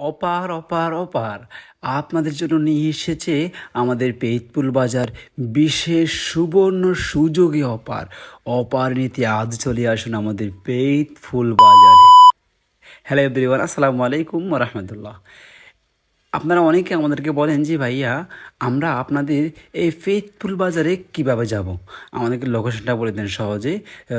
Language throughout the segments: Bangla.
অপার অপার অপার আপনাদের জন্য নিয়ে এসেছে আমাদের পেইতপুল বাজার বিশেষ সুবর্ণ সুযোগে অপার অপার নিতে আজ চলে আসুন আমাদের পেইতফুল বাজারে। হ্যালো এভরিওয়ান, আসসালামু আলাইকুম ওয়া রাহমাতুল্লাহ। আপনারা অনেকে আমাদেরকে বলেন যে ভাইয়া আমরা আপনাদের এই ফেইথফুল বাজারে কিভাবে যাব, আমাদেরকে লোকেশনটা বলে দেন সহজে।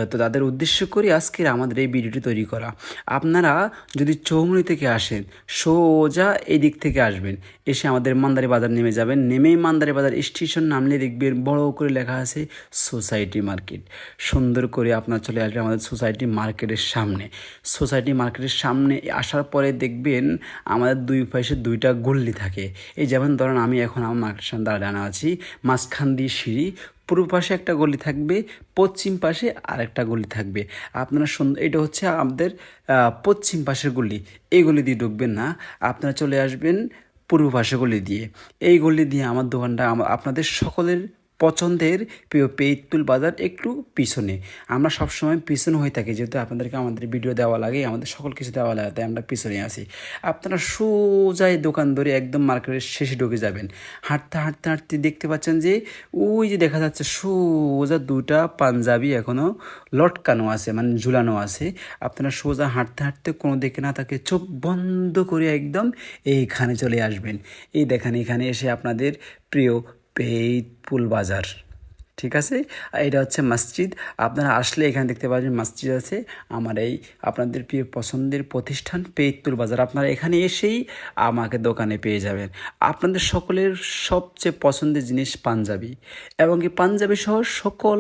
তো তাদের উদ্দেশ্য করে আজকের আমাদের এই ভিডিওটি তৈরি করা। আপনারা যদি চৌমুহনী থেকে আসেন, সোজা এই দিক থেকে আসবেন, এসে আমাদের মান্দারি বাজার নেমে যাবেন। নেমেই মান্দারি বাজার স্টেশন নামলে দেখবেন বড় করে লেখা আছে সোসাইটি মার্কেট। সুন্দর করে আপনার চলে আসবে আমাদের সোসাইটি মার্কেটের সামনে। সোসাইটি মার্কেটের সামনে আসার পরে দেখবেন আমাদের দুই পাশে দুইটা গল্লি থাকে। এই যেমন ধরেন আমি এখন আমার মার্কেটের সামনে দাঁড়ানো আছি, মাঝখান দিয়ে সিঁড়ি, পূর্ব পাশে একটা গলি থাকবে, পশ্চিম পাশে আরেকটা গলি থাকবে। আপনারা এটা হচ্ছে আমাদের পশ্চিম পাশের গলি। এই গলি দিয়ে ঢুকবেন না, আপনারা চলে আসবেন পূর্ব পাশে গলি দিয়ে। এই গলি দিয়ে আমার দোকানটা আপনাদের সকলের পছন্দের প্রিয় পেইতপুল বাজার একটু পিছনে। আমরা সবসময় পিছনে হয়ে থাকি, যেহেতু আপনাদেরকে আমাদের ভিডিও দেওয়া লাগে, আমাদের সকল কিছু দেওয়া লাগে, তাই আমরা পিছনে আসি। আপনারা সোজাই দোকান ধরে একদম মার্কেটের শেষে ঢুকে যাবেন। হাঁটতে হাঁটতে হাঁটতে দেখতে পাচ্ছেন যে ওই যে দেখা যাচ্ছে সোজা দুটা পাঞ্জাবি এখনও লটকানো আছে, মানে ঝুলানো আছে। আপনারা সোজা হাঁটতে হাঁটতে কোনো দিকে না তাকে চোখ বন্ধ করে একদম এইখানে চলে আসবেন। এই দেখেন, এখানে এসে আপনাদের প্রিয় পেইতপুল বাজার, ঠিক আছে। আর এটা হচ্ছে মসজিদ। আপনারা আসলে এখানে দেখতে পাবেন মসজিদ আছে। আমার এই আপনাদের প্রিয় পছন্দের প্রতিষ্ঠান পেইতপুল বাজার, আপনারা এখানে এসেই আমাকে দোকানে পেয়ে যাবেন। আপনাদের সকলের সবচেয়ে পছন্দের জিনিস পাঞ্জাবি, এবং কি পাঞ্জাবি সহ সকল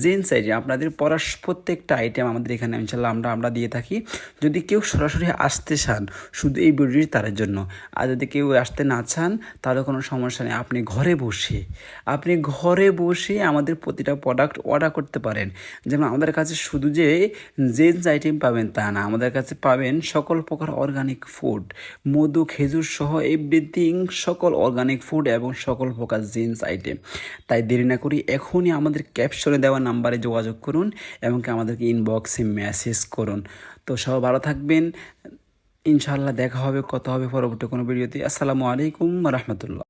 জিন্স আইটেম, আপনাদের পরার প্রত্যেকটা আইটেম আমাদের এখানে ইনশাল্লাহ আমরা দিয়ে থাকি। যদি কেউ সরাসরি আসতে চান, শুধু এই ভিডিওটি তার জন্য। আর যদি কেউ আসতে না চান তাহলে কোনো সমস্যা নেই, আপনি ঘরে বসে আমাদের প্রতিটা প্রোডাক্ট অর্ডার করতে পারেন। যেমন আমাদের কাছে শুধু যে জেন্স আইটেম পাবেন তা না, আমাদের কাছে পাবেন সকল প্রকার অর্গানিক ফুড, মধু খেজুর সহ এভরিথিং, সকল অর্গানিক ফুড এবং সকল প্রকার জেন্স আইটেম। তাই দেরি না করি এখনই আমাদের ক্যাপশনে দেওয়া নাম্বারে যোগাযোগ করুন এবং আমাদেরকে ইনবক্সে মেসেজ করুন। তো সব ভালো থাকবেন, ইনশাআল্লাহ দেখা হবে, কথা হবে পরবর্তী কোনো ভিডিওতে। আসসালামু আলাইকুম ওয়া রাহমাতুল্লাহ।